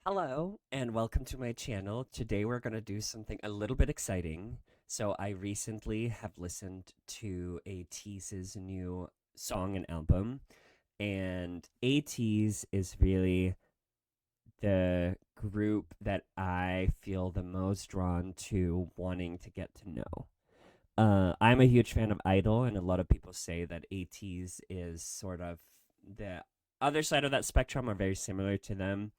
Hello and welcome to my channel. Today we're going to do something a little bit exciting. So I recently have listened to ATEEZ's new song and album, and ATEEZ is really the group that I feel the most drawn to wanting to get to know. I'm a huge fan of Idol, and a lot of people say that ATEEZ is sort of the other side of that spectrum, or very similar to them.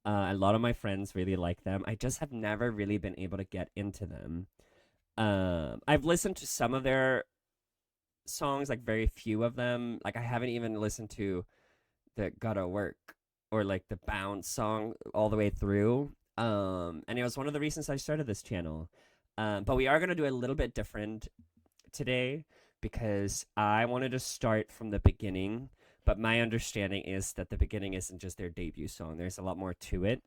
A lot of my friends really like them. I just have never really been able to get into them. I've listened to some of their songs, like very few of them. Like I haven't even listened to the "Gotta Work" or like the "Bounce" song all the way through. And it was one of the reasons I started this channel. But we are gonna do a little bit different today because I wanted to start from the beginning. But my understanding is that the beginning isn't just their debut song. There's a lot more to it.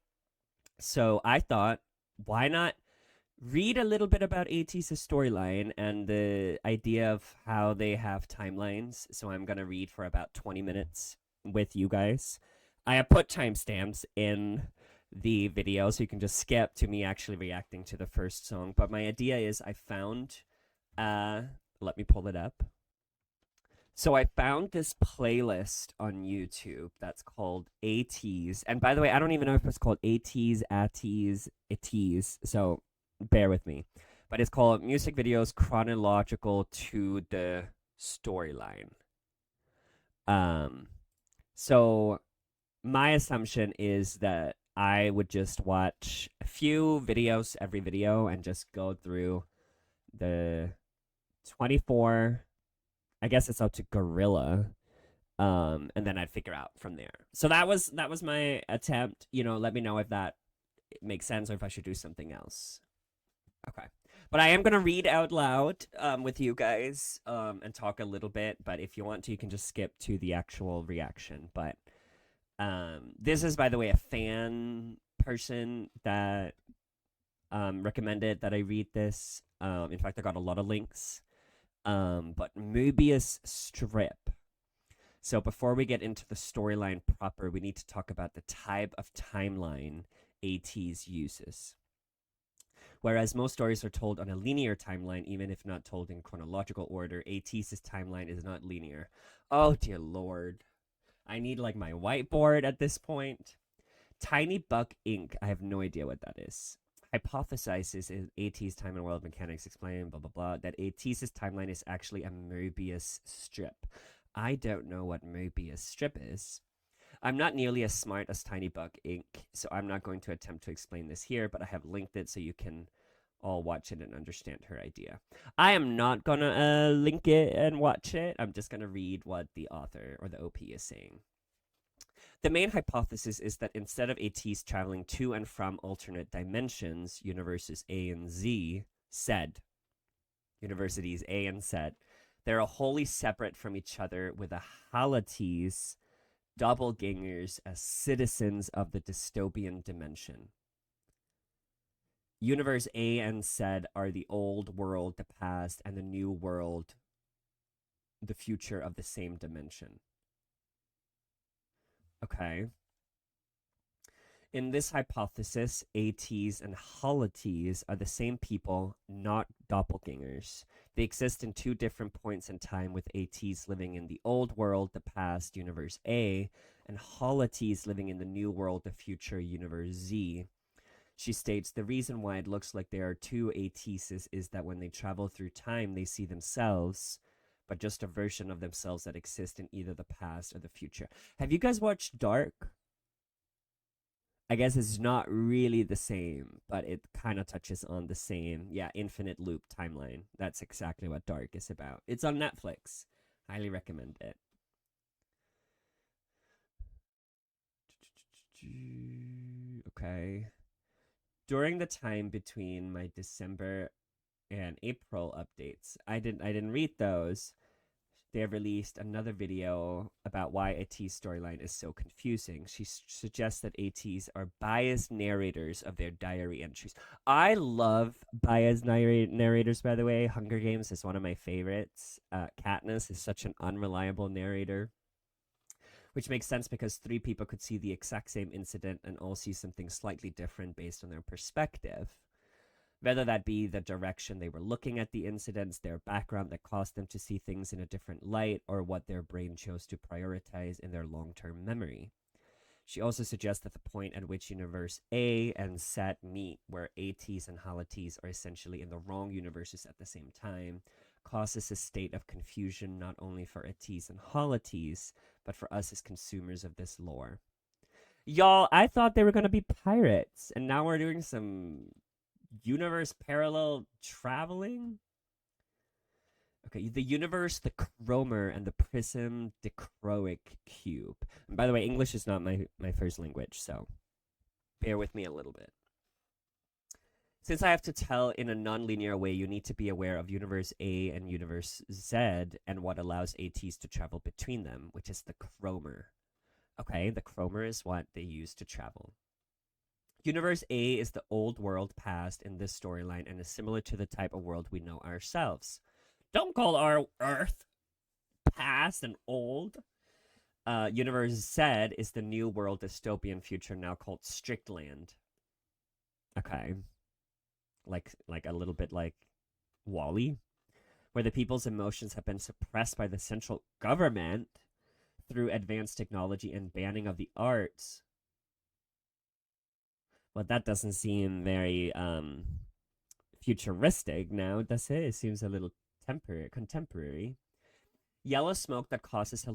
So I thought, why not read a little bit about ATEEZ's storyline and the idea of how they have timelines. So I'm going to read for about 20 minutes with you guys. I have put timestamps in the video so you can just skip to me actually reacting to the first song. But my idea is I found, let me pull it up. So I found this playlist on YouTube that's called ATEEZ. And by the way, I don't even know if it's called ATEEZ, ATEEZ, ATEEZ. So bear with me. But it's called Music Videos Chronological to the Storyline. So my assumption is that I would just watch a few videos every video and just go through the 24, I guess it's up to Gorilla. And then I'd figure out from there. So that was my attempt. Let me know if that makes sense or if I should do something else. Okay. But I am gonna read out loud with you guys and talk a little bit. But if you want to, you can just skip to the actual reaction. But this is, by the way, a fan person that recommended that I read this. In fact, I got a lot of links. But Mobius Strip. So before we get into the storyline proper, we need to talk about the type of timeline ATEEZ uses. Whereas most stories are told on a linear timeline, even if not told in chronological order, ATEEZ's timeline is not linear. Oh dear lord. I need like my whiteboard at this point. Tiny Buck Inc. I have no idea what that is. Hypothesizes in ATEEZ time and world mechanics explain blah blah blah that ATEEZ's timeline is actually a Mobius strip. I don't know what Mobius strip is. I'm not nearly as smart as Tiny Buck Inc., so I'm not going to attempt to explain this here, but I have linked it so you can all watch it and understand her idea. I am not gonna link it and watch it. I'm just gonna read what the author or the OP is saying. The main hypothesis is that instead of ATEEZ traveling to and from alternate dimensions, universes A and Z, said, universities A and Z, they're wholly separate from each other with a halities, doppelgangers as citizens of the dystopian dimension. Universe A and Z are the old world, the past, and the new world, the future of the same dimension. Okay. In this hypothesis, ATEEZ and halities are the same people, not doppelgangers. They exist in two different points in time, with ATEEZ living in the old world, the past, universe A, and halities living in the new world, the future, universe Z. She states the reason why it looks like there are two ATEEZs is that when they travel through time, they see themselves, but just a version of themselves that exist in either the past or the future. Have you guys watched Dark? I guess it's not really the same, but it kind of touches on the same, infinite loop timeline. That's exactly what Dark is about. It's on Netflix. Highly recommend it. Okay. During the time between my December and April updates, I didn't read those. They have released another video about why ATEEZ storyline is so confusing. She suggests that ATEEZ are biased narrators of their diary entries. I love biased narrators, by the way. Hunger Games is one of my favorites. Katniss is such an unreliable narrator, which makes sense because three people could see the exact same incident and all see something slightly different based on their perspective. Whether that be the direction they were looking at the incidents, their background that caused them to see things in a different light, or what their brain chose to prioritize in their long-term memory. She also suggests that the point at which universe A and Z meet, where ATEEZ and HALATEEZ are essentially in the wrong universes at the same time, causes a state of confusion not only for ATEEZ and HALATEEZ, but for us as consumers of this lore. Y'all, I thought they were going to be pirates, and now we're doing some universe parallel traveling. Okay, the universe, the chromer, and the prism dichroic cube. And by the way, English is not my first language, so bear with me a little bit. Since I have to tell in a non-linear way, you need to be aware of universe A and universe Z and what allows ATEEZ to travel between them, which is the chromer. Okay, the chromer is what they use to travel. Universe A is the old world past in this storyline and is similar to the type of world we know ourselves. Don't call our Earth past and old. Universe Z is the new world dystopian future now called Strickland. Okay. Like a little bit like WALL-E, where the people's emotions have been suppressed by the central government through advanced technology and banning of the arts. Well, that doesn't seem very futuristic now, does it? It seems a little contemporary. Yellow smoke that causes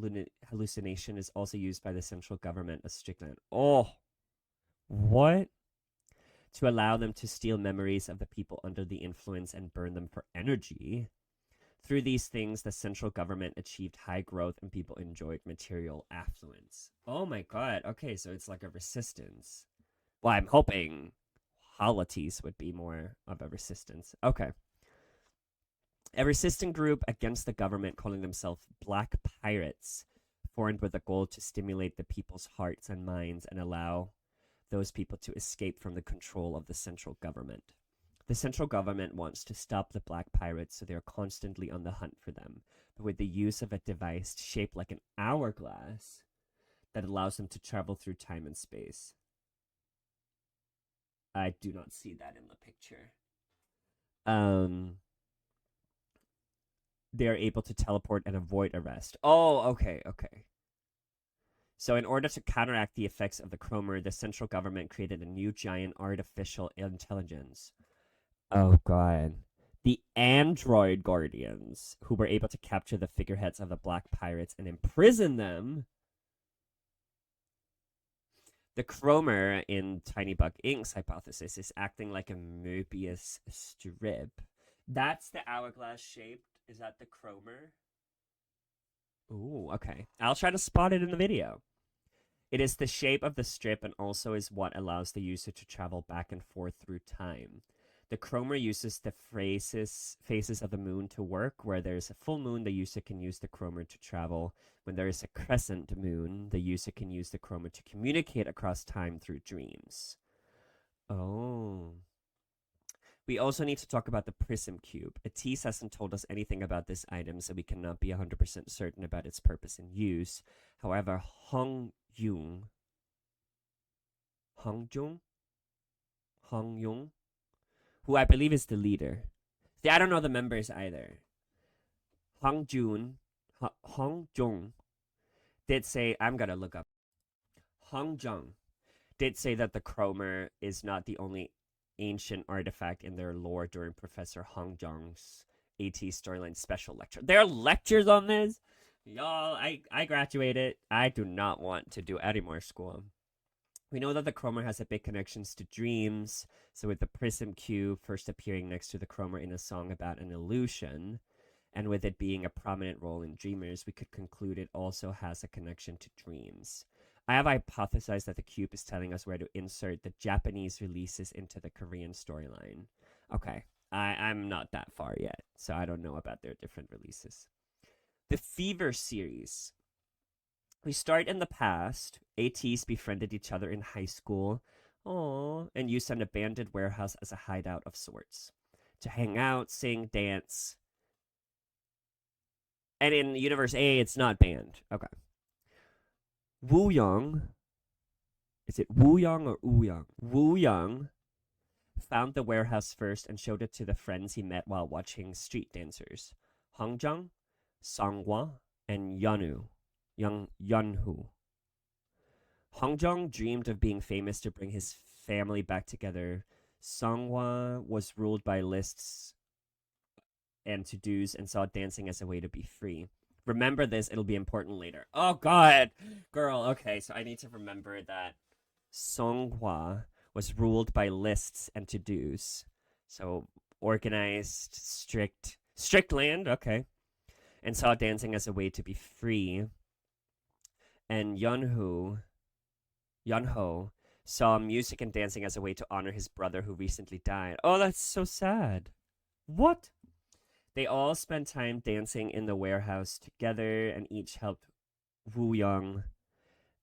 hallucination is also used by the central government of Strickland. Oh, what? To allow them to steal memories of the people under the influence and burn them for energy. Through these things, the central government achieved high growth and people enjoyed material affluence. Oh my god. Okay, so it's like a resistance. Well, I'm hoping HALATEEZ would be more of a resistance. Okay. A resistant group against the government calling themselves Black Pirates formed with the goal to stimulate the people's hearts and minds and allow those people to escape from the control of the central government. The central government wants to stop the Black Pirates, so they are constantly on the hunt for them, but with the use of a device shaped like an hourglass that allows them to travel through time and space. I do not see that in the picture. They are able to teleport and avoid arrest. Oh, okay. So in order to counteract the effects of the chromer, the central government created a new giant artificial intelligence. Oh, God. The android guardians, who were able to capture the figureheads of the Black Pirates and imprison them. The chromer in Tiny Bug Inc.'s hypothesis is acting like a Mobius strip. That's the hourglass shaped. Is that the chromer? Ooh, okay. I'll try to spot it in the video. It is the shape of the strip and also is what allows the user to travel back and forth through time. The chromer uses the phases of the moon to work. Where there is a full moon, the user can use the chromer to travel. When there is a crescent moon, the user can use the chromer to communicate across time through dreams. Oh. We also need to talk about the prism cube. ATEEZ hasn't told us anything about this item, so we cannot be 100% certain about its purpose and use. However, Hongjung, who I believe is the leader. See, I don't know the members either. Hongjung did say, I'm gonna look up. Hongjung did say that the chromer is not the only ancient artifact in their lore during Professor Hongjung's ATEEZ storyline special lecture. There are lectures on this? Y'all, I graduated. I do not want to do any more school. We know that the chromer has a big connections to dreams. So with the prism cube first appearing next to the chromer in a song about an illusion, and with it being a prominent role in Dreamers, we could conclude it also has a connection to dreams. I have hypothesized that the cube is telling us where to insert the Japanese releases into the Korean storyline. Okay, I'm not that far yet, so I don't know about their different releases. The Fever series. We start in the past. ATEEZ befriended each other in high school. Aww, and used an abandoned warehouse as a hideout of sorts. To hang out, sing, dance. And in Universe A, it's not banned. Okay. Woo Young, is it Woo Young or Woo Young? Woo Young found the warehouse first and showed it to the friends he met while watching street dancers. Hongjung, Songhwa, and Yeonhu. Hongjung dreamed of being famous to bring his family back together. Songhwa was ruled by lists and to-dos and saw dancing as a way to be free. Remember this, it'll be important later. Oh god, girl, okay, so I need to remember that Songhwa was ruled by lists and to-dos. So organized, strict land, okay. And saw dancing as a way to be free. And Yeonho saw music and dancing as a way to honor his brother who recently died. Oh, that's so sad. What? They all spent time dancing in the warehouse together and each helped Woo Young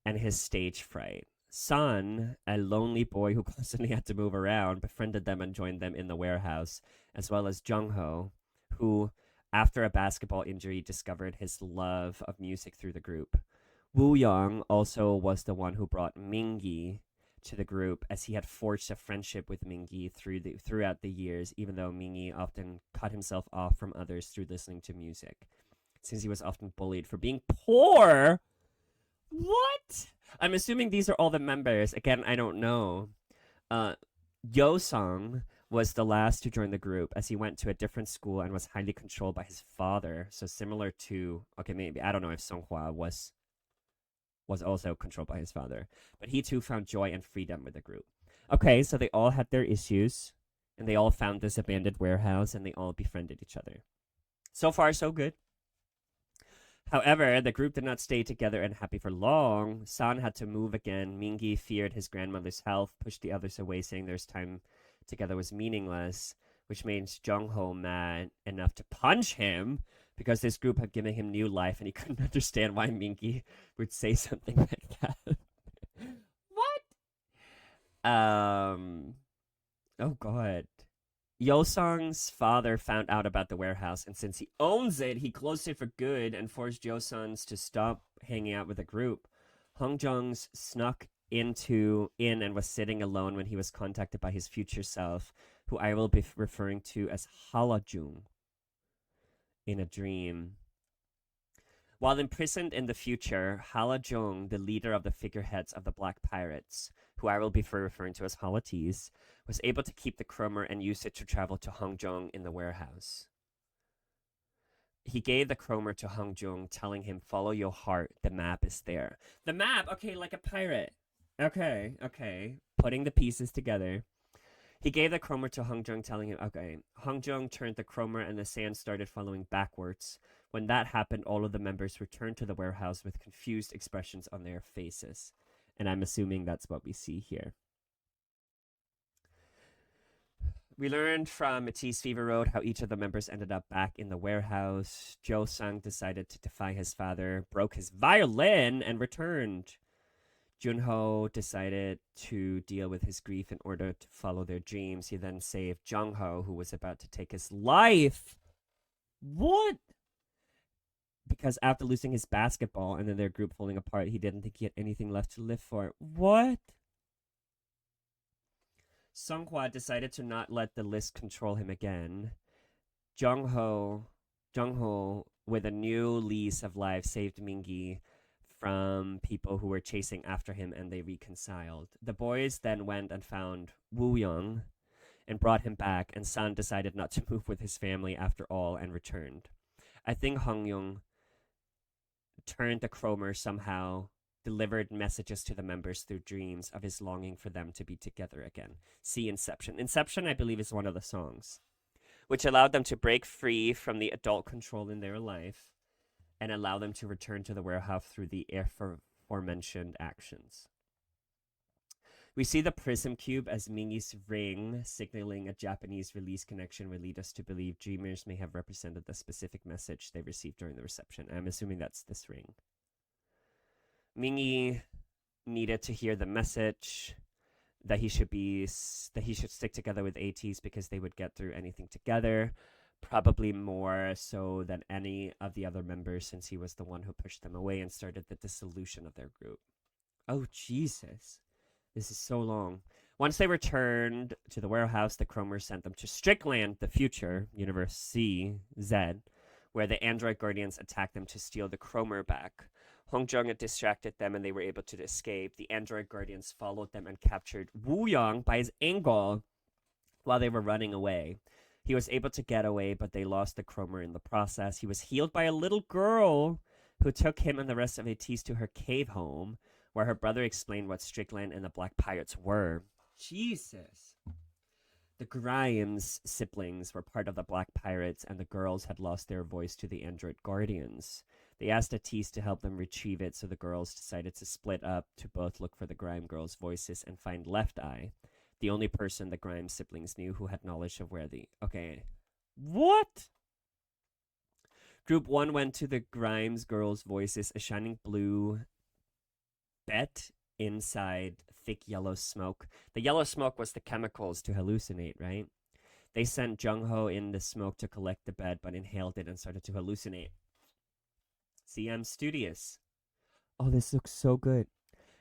and his stage fright. Sun, a lonely boy who constantly had to move around, befriended them and joined them in the warehouse, as well as Jungho, who, after a basketball injury, discovered his love of music through the group. Woo Young also was the one who brought Mingi to the group, as he had forged a friendship with Mingi throughout the years, even though Mingi often cut himself off from others through listening to music, since he was often bullied for being poor. What? I'm assuming these are all the members. Again, I don't know. Yo-sung was the last to join the group, as he went to a different school and was highly controlled by his father. So similar to, okay, maybe, I don't know if Songhwa was also controlled by his father. But he too found joy and freedom with the group. Okay, so they all had their issues, and they all found this abandoned warehouse, and they all befriended each other. So far, so good. However, the group did not stay together and happy for long. San had to move again. Mingi feared his grandmother's health, pushed the others away, saying their time together was meaningless, which made Jungho mad enough to punch him because this group had given him new life and he couldn't understand why Mingi would say something like that. What? Oh god. Yosung's father found out about the warehouse, and since he owns it, he closed it for good and forced Yosung's to stop hanging out with the group. Hongjung's snuck in and was sitting alone when he was contacted by his future self, who I will be referring to as Halajung, in a dream. While imprisoned in the future, Halajung, the leader of the figureheads of the Black Pirates, who I will be referring to as ATEEZ, was able to keep the chromer and use it to travel to Hongjung in the warehouse. He gave the chromer to Hongjung, telling him, "Follow your heart, the map is there." The map? Okay, like a pirate. Okay. Putting the pieces together. He gave the chromer to Hongjung, telling him, okay. Hongjung turned the chromer and the sand started following backwards. When that happened, all of the members returned to the warehouse with confused expressions on their faces. And I'm assuming that's what we see here. We learned from ATEEZ Fever Road how each of the members ended up back in the warehouse. Jo-sang decided to defy his father, broke his violin, and returned. Junho decided to deal with his grief in order to follow their dreams. He then saved Jungho, who was about to take his life. What? Because after losing his basketball and then their group falling apart, he didn't think he had anything left to live for. What? Songhwa decided to not let the list control him again. Jungho, with a new lease of life, saved Mingi from people who were chasing after him, and they reconciled. The boys then went and found Woo Young and brought him back, and San decided not to move with his family after all and returned. I think Hong Young turned the chromer somehow, delivered messages to the members through dreams of his longing for them to be together again. See Inception. Inception, I believe, is one of the songs, which allowed them to break free from the adult control in their life and allow them to return to the warehouse through the aforementioned actions. We see the prism cube as Mingi's ring, signaling a Japanese release connection would lead us to believe dreamers may have represented the specific message they received during the reception. I'm assuming that's this ring. Mingi needed to hear the message that he should stick together with ATEEZ because they would get through anything together. probably more so than any of the other members, since he was the one who pushed them away and started the dissolution of their group. Oh, Jesus. This is so long. Once they returned to the warehouse, the Chromers sent them to Strickland, the future, Universe C, Z, where the android guardians attacked them to steal the Chromer back. Hong Jung had distracted them and they were able to escape. The android guardians followed them and captured Woo Young by his ankle while they were running away. He was able to get away, but they lost the Chromer in the process. He was healed by a little girl who took him and the rest of ATEEZ to her cave home, where her brother explained what Strickland and the Black Pirates were. Jesus. The Grimes siblings were part of the Black Pirates, and the girls had lost their voice to the android guardians. They asked ATEEZ to help them retrieve it, so the girls decided to split up to both look for the Grime girls' voices and find Left Eye, the only person the Grimes siblings knew who had knowledge of where the... Okay. What? Group 1 went to the Grimes girls' voices, a shining blue bet inside thick yellow smoke. The yellow smoke was the chemicals to hallucinate, right? They sent Jung-ho in the smoke to collect the bed, but inhaled it and started to hallucinate. See, I'm studious. Oh, this looks so good.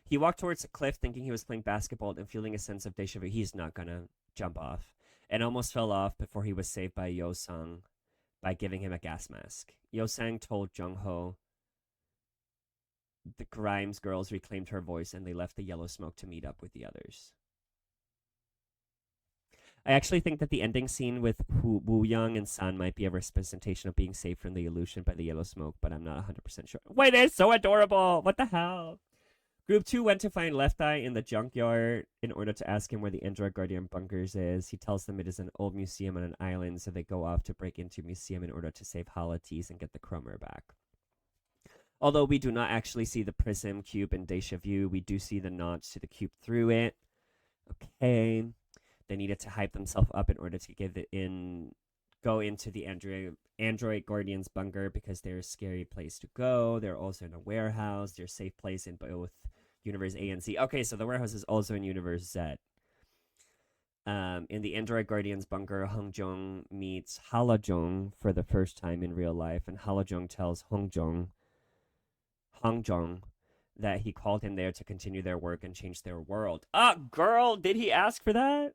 He walked towards a cliff thinking he was playing basketball and feeling a sense of deja vu. He's not gonna jump off. And almost fell off before he was saved by Yo-sang by giving him a gas mask. Yo-sang told Jung-ho the Grimes girls reclaimed her voice and they left the yellow smoke to meet up with the others. I actually think that the ending scene with Woo Young and San might be a representation of being saved from the illusion by the yellow smoke, but I'm not 100% sure. Wait, they're so adorable! What the hell? Group 2 went to find Left Eye in the junkyard in order to ask him where the android guardian bunkers is. He tells them it is an old museum on an island, so they go off to break into a museum in order to save ATEEZ and get the Chromer back. Although we do not actually see the prism cube in Deja Vu, we do see the nods to the cube through it. Okay. They needed to hype themselves up in order to go into the android guardian's bunker because they're a scary place to go. They're also in a warehouse. They're a safe place in both Universe A and Z. Okay, so the warehouse is also in Universe Z. In the android guardian's bunker, Hong Jung meets Halajong for the first time in real life, and Halajong tells Hong Jung that he called him there to continue their work and change their world. Girl, did he ask for that?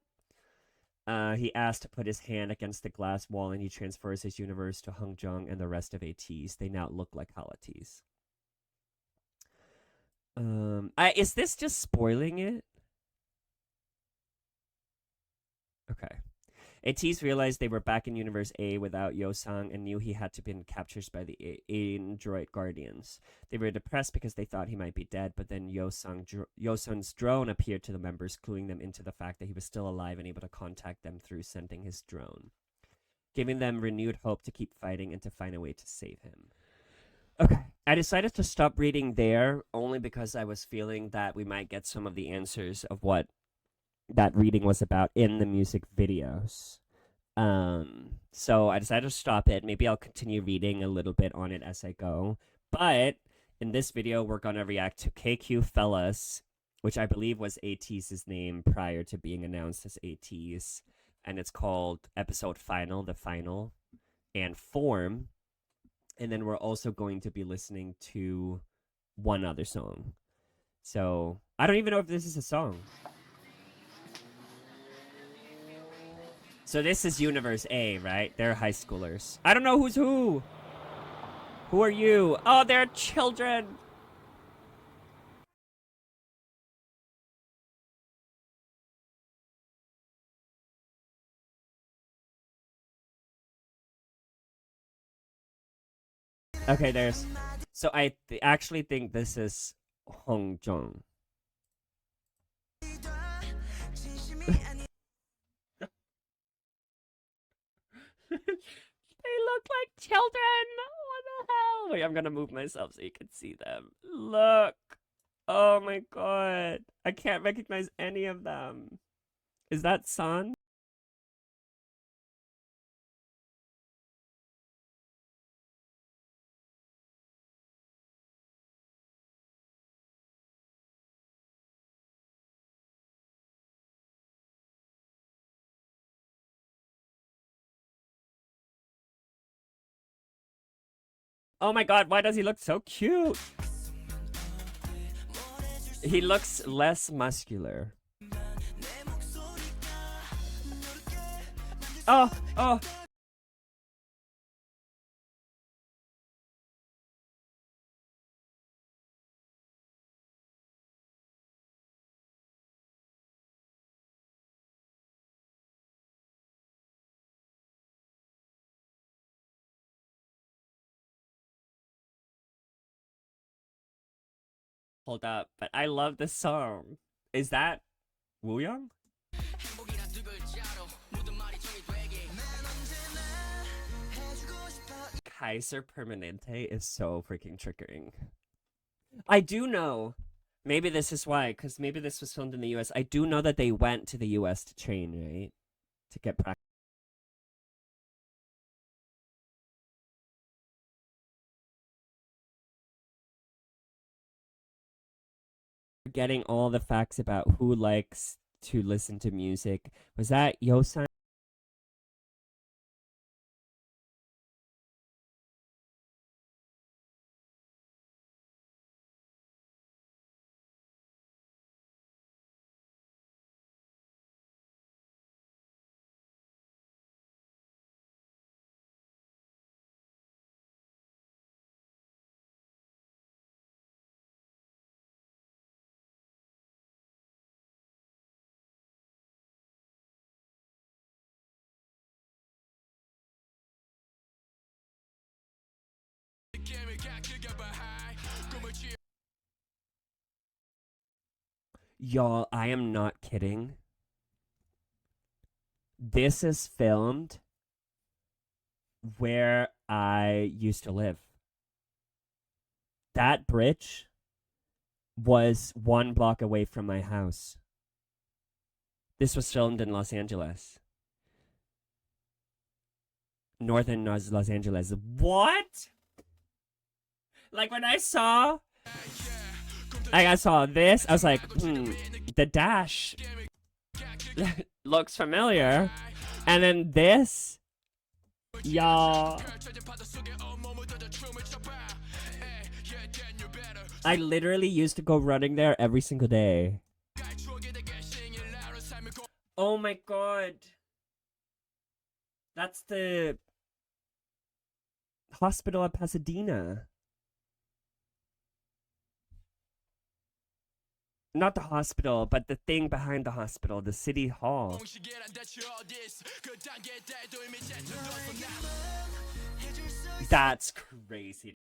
He asked to put his hand against the glass wall, and he transfers his universe to Hong Jung and the rest of ATEEZ. They now look like ATEEZ. Is this just spoiling it? Okay. ATEEZ realized they were back in Universe A without Yo-sang and knew he had to been captured by the android guardians. They were depressed because they thought he might be dead, but then Yo-sung's drone appeared to the members, cluing them into the fact that he was still alive and able to contact them through sending his drone, giving them renewed hope to keep fighting and to find a way to save him. Okay. I decided to stop reading there only because I was feeling that we might get some of the answers of what that reading was about in the music videos. So I decided to stop it. Maybe I'll continue reading a little bit on it as I go. But in this video, we're going to react to KQ Fellaz, which I believe was ATEEZ's name prior to being announced as ATEEZ. And it's called Episode Final, The Final, and Form. And then we're also going to be listening to one other song. So I don't even know if this is a song. So this is Universe A, right? They're high schoolers. I don't know who's who. Who are you? Oh, they're children. Okay, there's... So I actually think this is Hong Jung. They look like children. What the hell? Wait, I'm gonna move myself so you can see them. Look. Oh my god. I can't recognize any of them. Is that Sun? Oh my god, why does he look so cute? He looks less muscular. Oh, oh. Hold up, but I love this song. Is that Wooyoung? Kaiser Permanente is so freaking triggering. I do know, maybe this is why, because maybe this was filmed in the US. I do know that they went to the US to train, right? To get practice. Getting all the facts about who likes to listen to music. Was that Yosan? Y'all, I am not kidding. This is filmed where I used to live. That bridge was 1 block away from my house. This was filmed in Los Angeles. Northern Los Angeles. What? Like when I saw this, I was like, the dash looks familiar. And then this, y'all. I literally used to go running there every single day. Oh my god. That's the hospital at Pasadena. Not the hospital, but the thing behind the hospital, the city hall. That's crazy.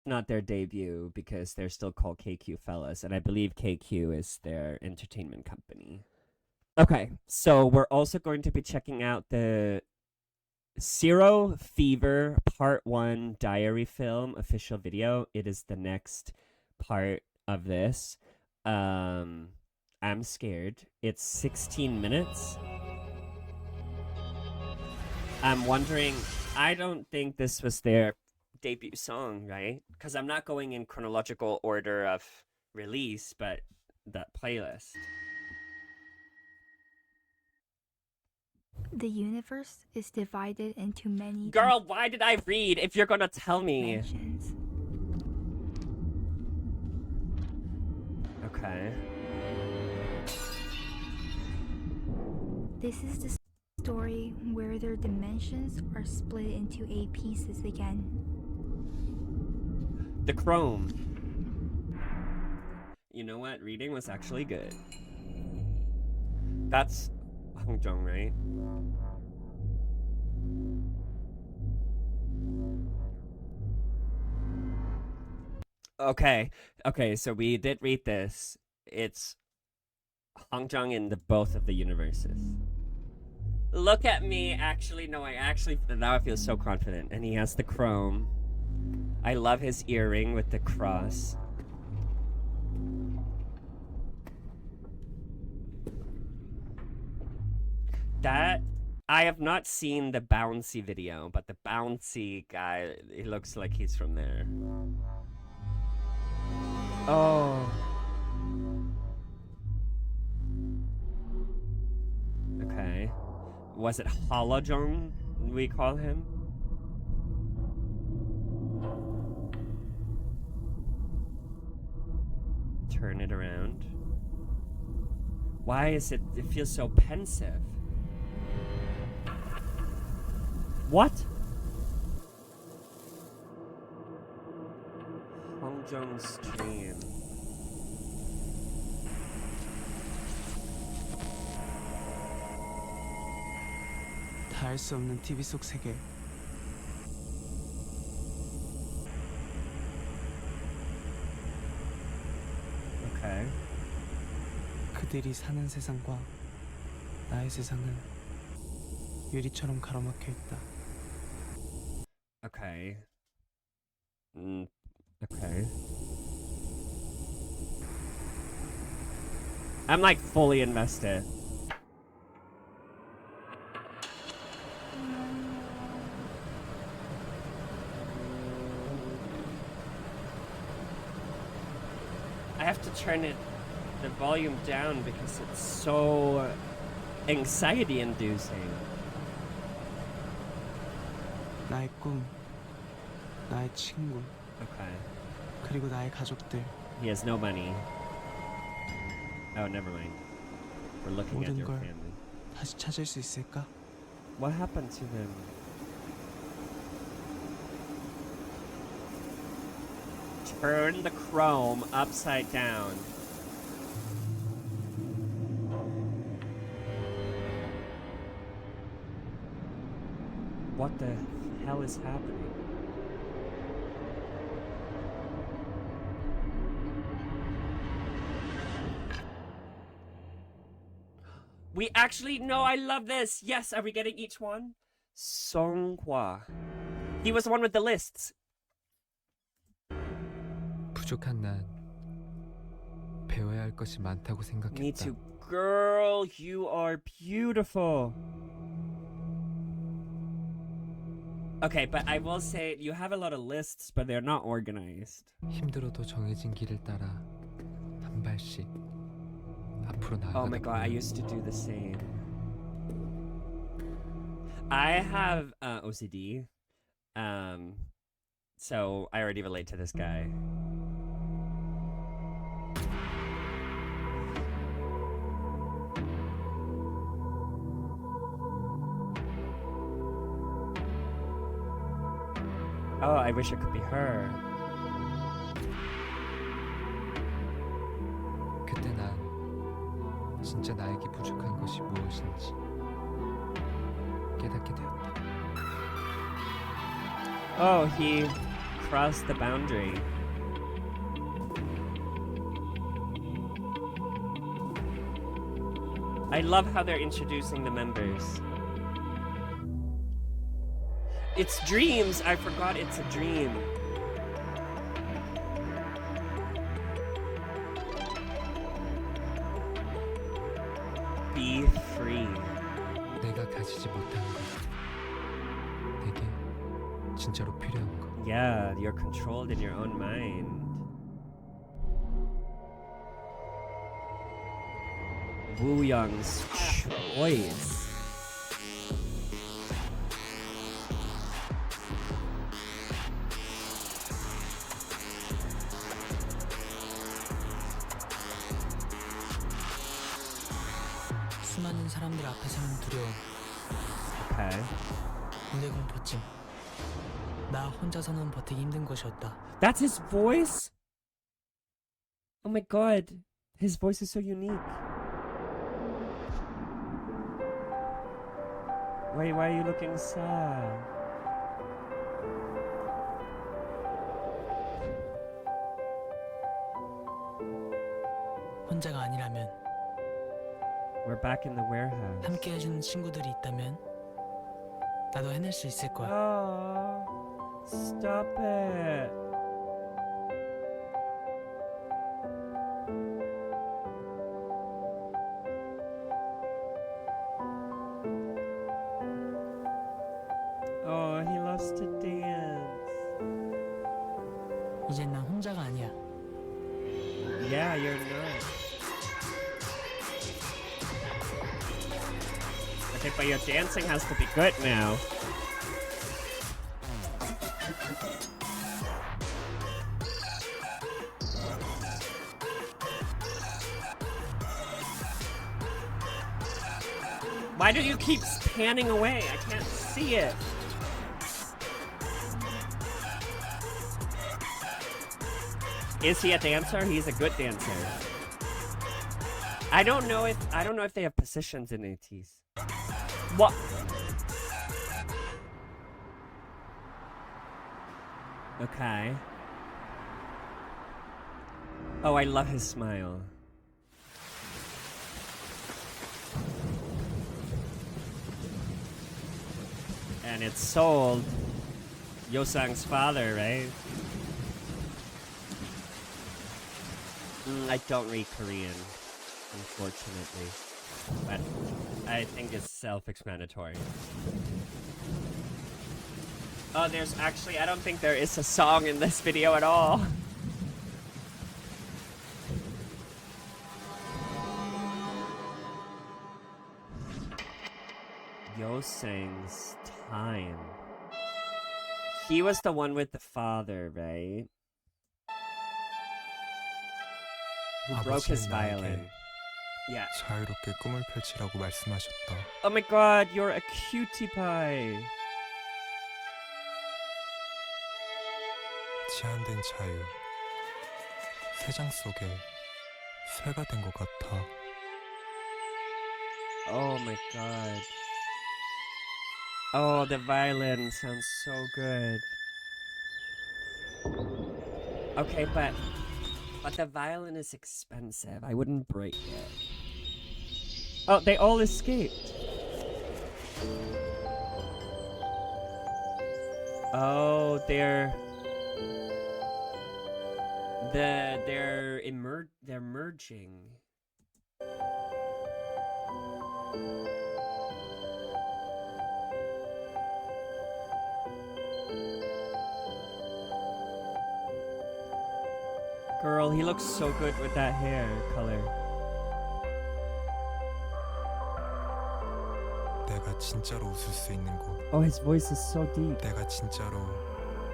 Not their debut because they're still called KQ Fellaz, and I believe KQ is their entertainment company. Okay, so we're also going to be checking out the Zero Fever Part 1 diary film official video. It is the next part of this. I'm scared. It's 16 minutes. I'm wondering, I don't think this was their debut song, right? Because I'm not going in chronological order of release, but that playlist. The universe is divided into many Girl, why did I read if you're gonna tell me? dimensions. Okay. This is the story where their dimensions are split into 8 pieces again. The Chrome. You know what? Reading was actually good. That's Hongjeong, right? Okay, so we did read this. It's Hongjeong in the both of the universes. Look at me, actually, no, now I feel so confident. And he has the chrome. I love his earring with the cross. That, I have not seen the bouncy video, but the bouncy guy, he looks like he's from there. Oh. Okay. Was it Holojong we call him? Turn it around. Why is it feels so pensive? What? Hongjeong's dream. 다 알 수 없는 TV 속 세계. Okay. 그들이 사는 세상과 나의 세상은 유리처럼 가로막혀 있다. Okay. Okay. I'm like fully invested. I have to turn the volume down because it's so anxiety inducing. 나의 꿈, 나의 친구, Okay. 그리고 나의 가족들. He has no money. Oh, never mind. We're looking at 모든 your 걸 family. 다시 찾을 수 있을까? What happened to him? Turn the chrome upside down. What the hell is happening? We actually, no, I love this. Yes, are we getting each one? Songhwa. He was the one with the lists. 부족한 난 배워야 할 것이 많다고 생각했다. Me too. Girl, you are beautiful. Okay, but I will say you have a lot of lists, but they're not organized. 힘들어도 정해진 길을 따라 한 발씩 앞으로 나아가다 Oh my god, I 보면 used to do the same. I have OCD. So I already relate to this guy. Oh, I wish it could be her. 그때 난 진짜 나에게 부족한 것이 무엇인지 깨닫게 되었다. Oh, he crossed the boundary. I love how they're introducing the members. It's dreams. I forgot it's a dream. Be free. 내가 가지지 못한 것, 내게 진짜로 필요한 것. Yeah, you're controlled in your own mind. Woo Young's choice. 수많은 사람들 앞에서는 두려움, Okay. 군대 공포증. 나 혼자서는 버티기 힘든 것이었다. That's his voice? Oh my god. His voice is so unique. Why are you looking sad? 혼자가 아니라면, We're back in the warehouse. 함께 해주는 친구들이 있다면 나도 해낼 수 있을 거야. Oh, stop it. Oh, he loves to dance. 이젠 난 혼자가 아니야. Yeah, you're not. Okay, but your dancing has to be good now. Why do you keep panning away? I can't see it. Is he a dancer? He's a good dancer. I don't know if they have positions in ATEEZ. What? Okay. Oh, I love his smile. And it's sold. Yosang's father, right? I don't read Korean, unfortunately. But I think it's self-explanatory. Oh, there's actually, I don't think there is a song in this video at all. Yosang's time. He was the one with the father, right? Who broke his violin. Yeah. 자유롭게 꿈을 펼치라고 말씀하셨다. Oh my god, you're a cutie pie. 제한된 자유. 새 장 속에 새가 된 것 같아. Oh my god. Oh, the violin sounds so good. Okay, but the violin is expensive. I wouldn't break it. Oh, they all escaped. Oh, they're merging. Girl, he looks so good with that hair color. 내가 진짜로 웃을 수 있는 곳. Oh, his voice is so deep. 내가 진짜로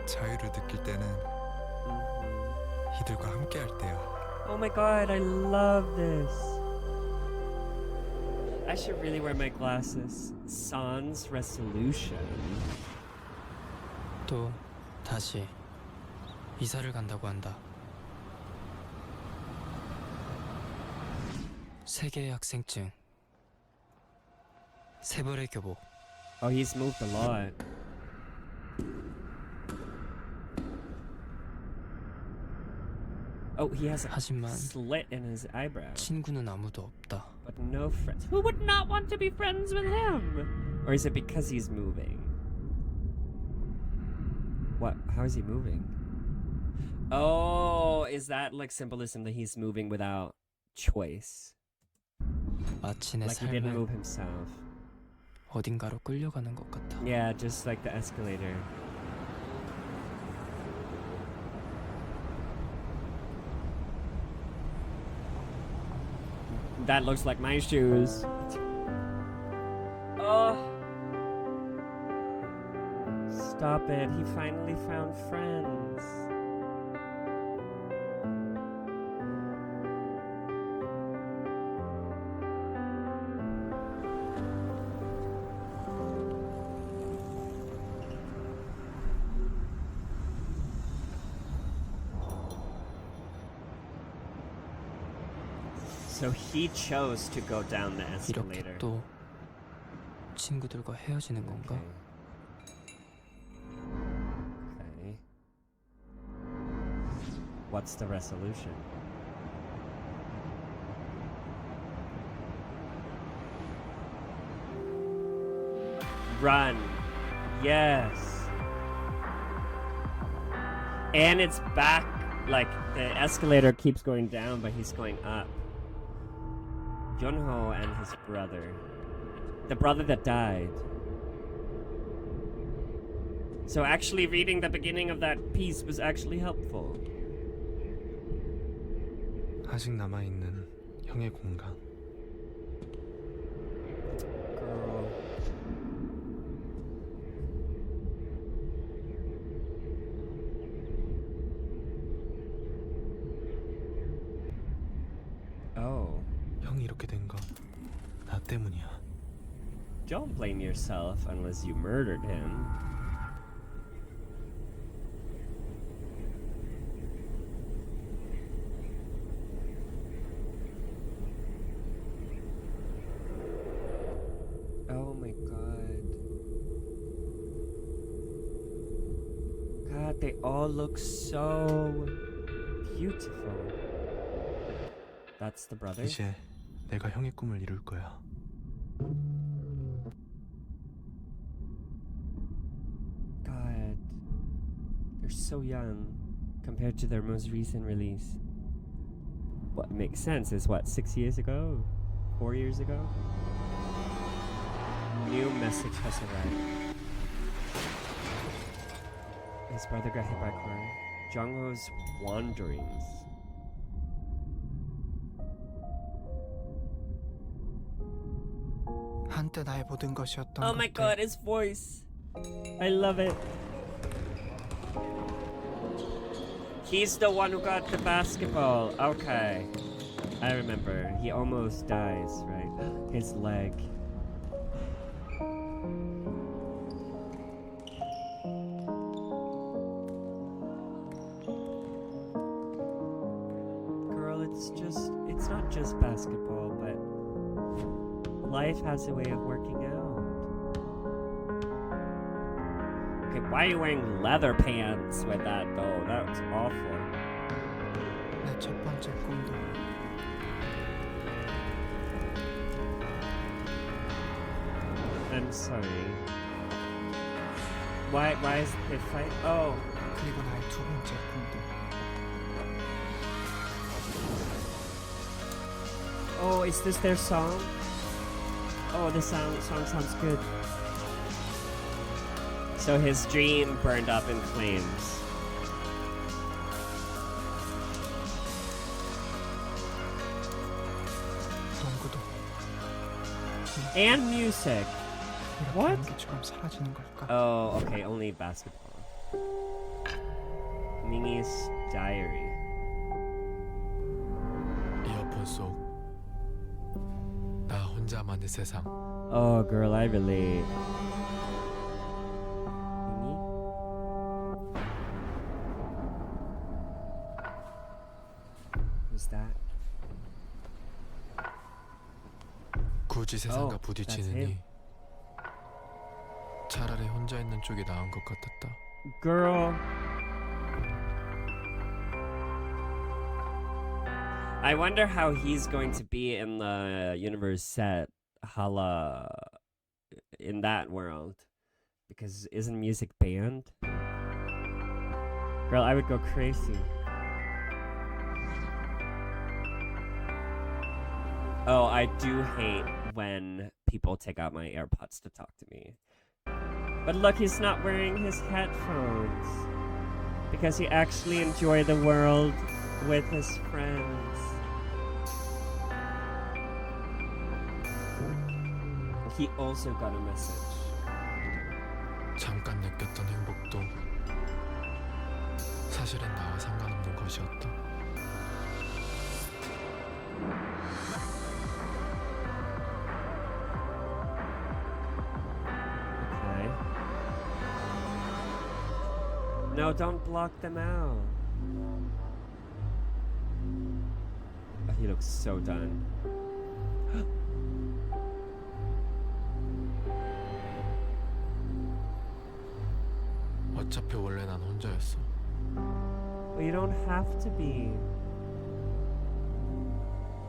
자유를 느낄 때는 이들과 함께 할 때야. Oh my god, I love this. I should really wear my glasses. Sans resolution. 또 다시 이사를 간다고 한다. 세계의 학생증, 세 벌의 교복. Oh, he's moved a lot. Oh, he has a 하지만 slit in his eyebrow. 친구는 아무도 없다. But no friends. Who would not want to be friends with him? Or is it because he's moving? What? How is he moving? Oh, is that like symbolism that he's moving without choice? 마치 내 Like he didn't 삶은 move himself. 어딘가로 끌려가는 것 같아. Yeah, just like the escalator. That looks like my shoes. Oh. Stop it. He finally found friends. So he chose to go down the escalator. 이렇게 또 친구들과 헤어지는 건가? Okay. What's the resolution? Run. Yes. And it's back, like the escalator keeps going down, but he's going up. Junho and his brother. The brother that died. So actually reading the beginning of that piece was actually helpful. 아직 남아있는 형의 공간. Girl. Oh. 형이 이렇게 된 건 나 때문이야. Don't blame yourself unless you murdered him. Oh my god. God, they all look so beautiful. That's the brother? 이제 내가 형의 꿈을 이룰 거야. God, they're so young compared to their most recent release. What makes sense is what, 6 years ago? 4 years ago? New message has arrived. His brother got hit by a car. Jungho's wanderings. 한때 나의 모든 것이었던 Oh my 것들. god, his voice. I love it. He's the one who got the basketball. Okay. I remember. He almost dies, right? His leg. Girl, it's not just basketball, but life has a way of working out. Okay, why are you wearing leather pants with that though? That's awful. 내 첫 번째 꿈도 I'm sorry. Why is the fight? Oh, 그리고 나의 두 번째 꿈도 oh, is this their song? Oh, the song sounds good. So his dream burned up in flames. 농구도 And music. 이렇게 What? 연기처럼 사라지는 걸까? Oh, okay, only basketball. Mimi's diary. 이어폰 속 나 혼자만의 세상. Oh, girl, I relate. Mimi? Who's that? 굳이 세상과 that's 부딪히느니 him. 차라리 혼자 있는 쪽이 나은 것 같았다. Girl. I wonder how he's going to be in the universe set Hala in that world. Because isn't music banned? Girl, I would go crazy. Oh, I do hate when people take out my AirPods to talk to me. But look, he's not wearing his headphones. Because he actually enjoyed the world with his friends. he also got a message. 잠깐 느꼈던 행복도 사실은 나와 상관없는 것이었다. Okay. No, don't block them out. Oh, he looks so done. 어차피 원래 난 혼자였어. Well, you don't have to be.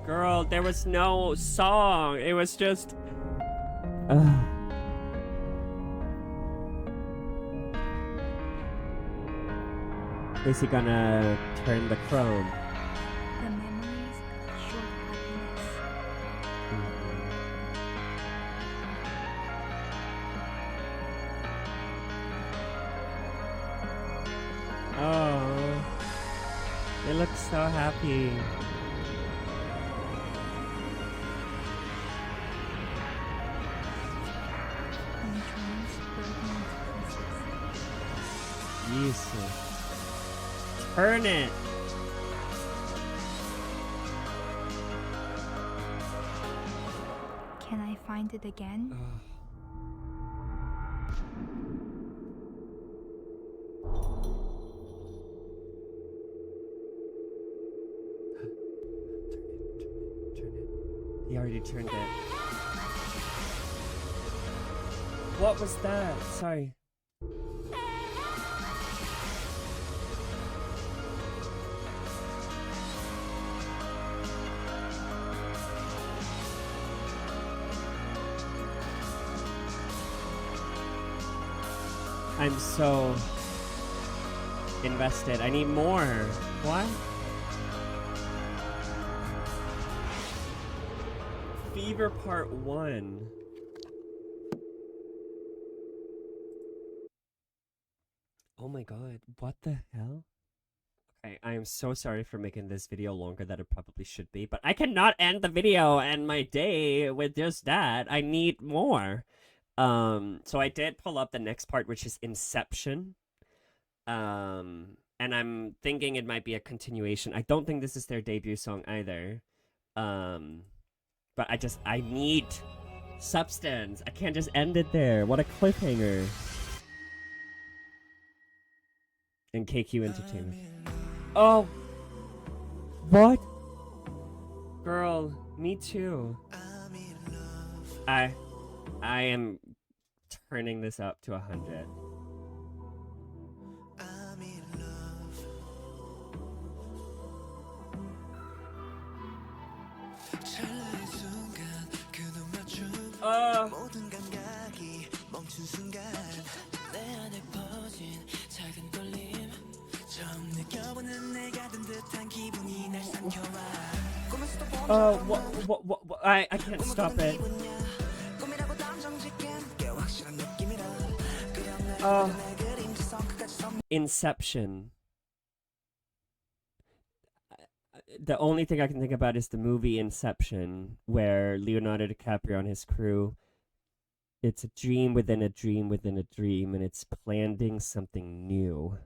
Girl, there was no song. It was just. Is he gonna turn the chrome? The memories of short happiness. Oh, they look so happy. And dreams broken into pieces. Jesus. Turn it. Can I find it again? Turn it. He already turned it. What was that? Sorry. I'm so invested. I need more. What? Fever Part 1. Oh my god, what the hell? Okay, I am so sorry for making this video longer than it probably should be, but I cannot end the video and my day with just that. I need more. So I did pull up the next part, which is Inception. And I'm thinking it might be a continuation. I don't think this is their debut song either. But I need substance. I can't just end it there. What a cliffhanger. And KQ Entertainment. Oh! What? Girl, me too. I am turning this up to 100. What? I can't stop it. Inception. The only thing I can think about is the movie Inception, where Leonardo DiCaprio and his crew, it's a dream within a dream within a dream, and it's planning something new.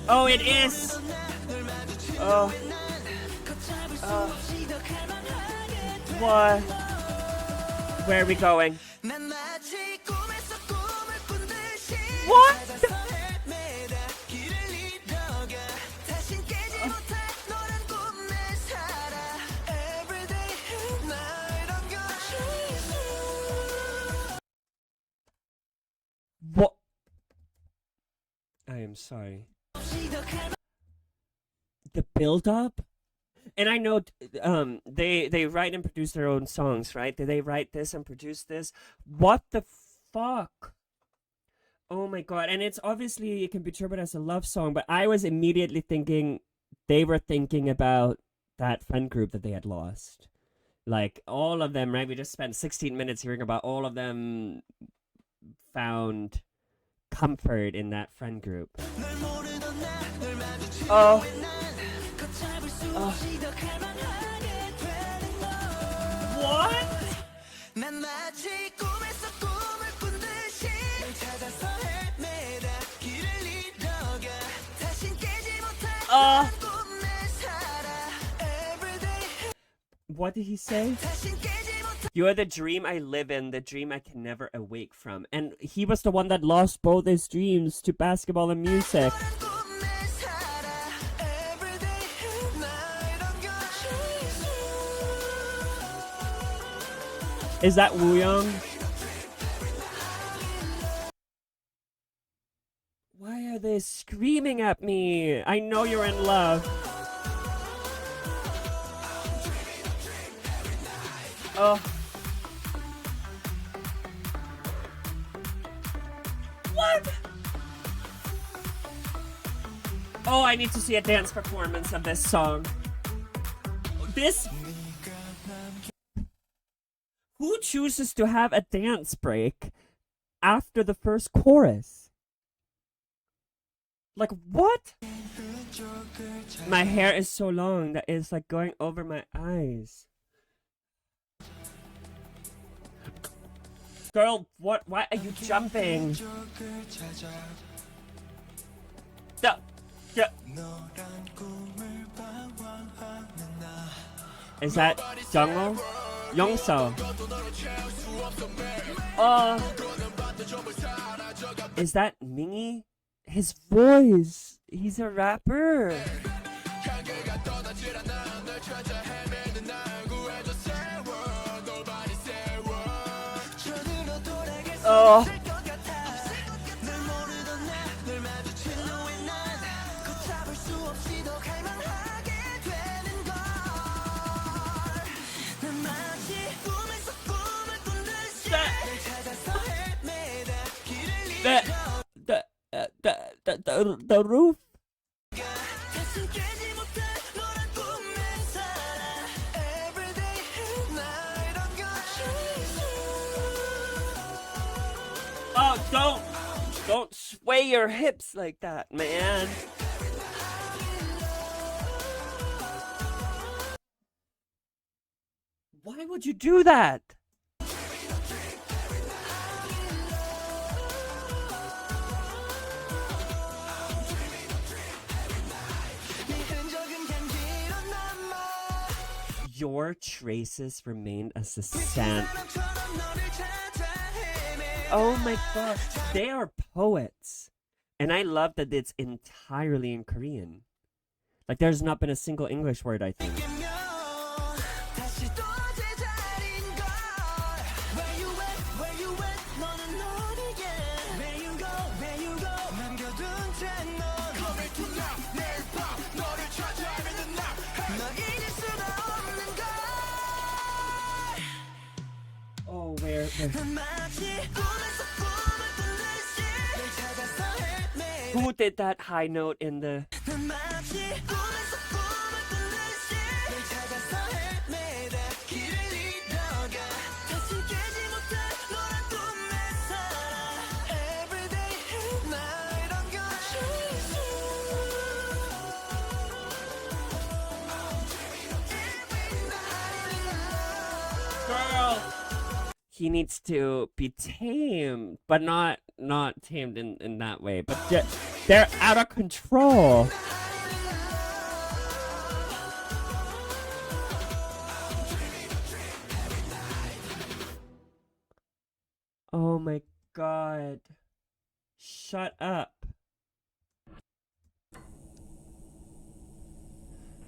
Oh, it is! What? Where are we going? What? What? I am sorry. The build-up? And I know they write and produce their own songs, right? Did they write this and produce this? What the fuck? Oh my god. And it's obviously, it can be interpreted as a love song, but I was immediately thinking they were thinking about that friend group that they had lost. Like, all of them, right? We just spent 16 minutes hearing about all of them found comfort in that friend group. Oh. What? 난 마치 꿈에서 꿈을 꾼 듯이 널 찾아서 헤매다 길을 잃어가 다신 깨지 못할 꿈을 살아 everyday What did he say? 다신 깨지 못할 You are the dream I live in, the dream I can never awake from. And he was the one that lost both his dreams to basketball and music. 꿈을 살아 everyday 나 이런 걸 Is that Wooyoung? Why are they screaming at me? I know you're in love. Oh. What? Oh, I need to see a dance performance of this song. This... Who chooses to have a dance break after the first chorus? Like, what? My hair is so long that it's like going over my eyes. Girl, what? Why are you jumping? Is that Jungho? Youngso. Is that Mingy? His voice. He's a rapper. Oh. The roof. Oh, don't sway your hips like that, man. Why would you do that? Your traces remain as the sand. Oh my gosh, they are poets. And I love that it's entirely in Korean. Like, there's not been a single English word, I think. Oh, where? Who did that high note in the... Girl! He needs to be tamed, but not tamed in that way. But they're out of control. Oh my god. Shut up.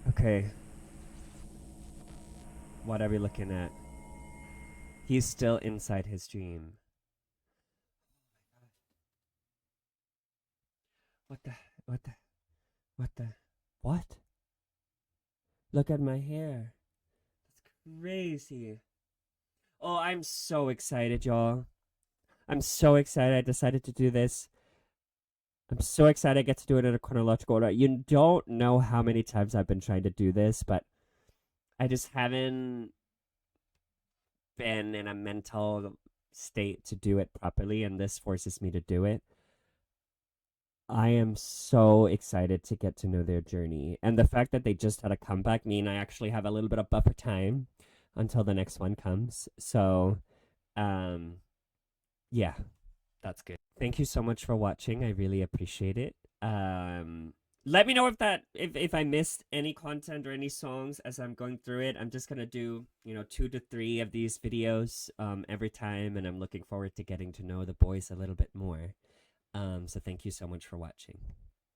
Okay. What are we looking at? He's still inside his dream. What? Look at my hair. That's crazy. Oh, I'm so excited, y'all. I'm so excited I decided to do this. I'm so excited I get to do it in a chronological order. You don't know how many times I've been trying to do this, but I just haven't been in a mental state to do it properly, and this forces me to do it. I am so excited to get to know their journey. And the fact that they just had a comeback mean I actually have a little bit of buffer time until the next one comes. So, yeah, that's good. Thank you so much for watching. I really appreciate it. Let me know if I missed any content or any songs as I'm going through it. I'm just gonna do 2 to 3 of these videos every time, and I'm looking forward to getting to know the boys a little bit more. So thank you so much for watching.